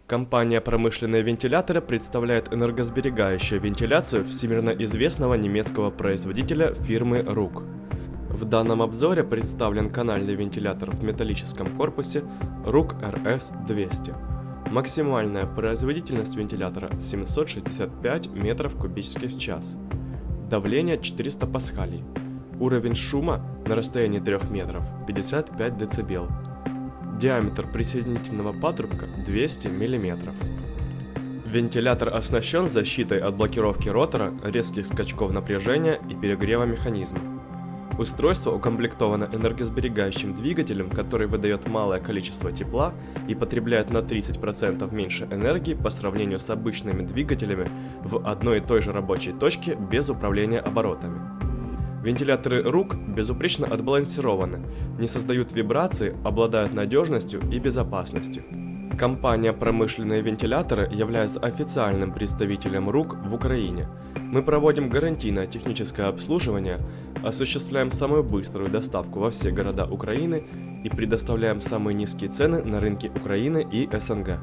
Компания «Промышленные вентиляторы» представляет энергосберегающую вентиляцию всемирно известного немецкого производителя фирмы РУК. В данном обзоре представлен канальный вентилятор в металлическом корпусе РУК RS200. Максимальная производительность вентилятора 765 метров кубических в час. Давление 400 паскалей. Уровень шума на расстоянии 3 метров 55 дБ. Диаметр присоединительного патрубка 200 мм. Вентилятор оснащен защитой от блокировки ротора, резких скачков напряжения и перегрева механизма. Устройство укомплектовано энергосберегающим двигателем, который выдает малое количество тепла и потребляет на 30% меньше энергии по сравнению с обычными двигателями в одной и той же рабочей точке без управления оборотами. Вентиляторы РУК безупречно отбалансированы, не создают вибрации, обладают надежностью и безопасностью. Компания «Промышленные вентиляторы» является официальным представителем РУК в Украине. Мы проводим гарантийное техническое обслуживание, осуществляем самую быструю доставку во все города Украины и предоставляем самые низкие цены на рынке Украины и СНГ.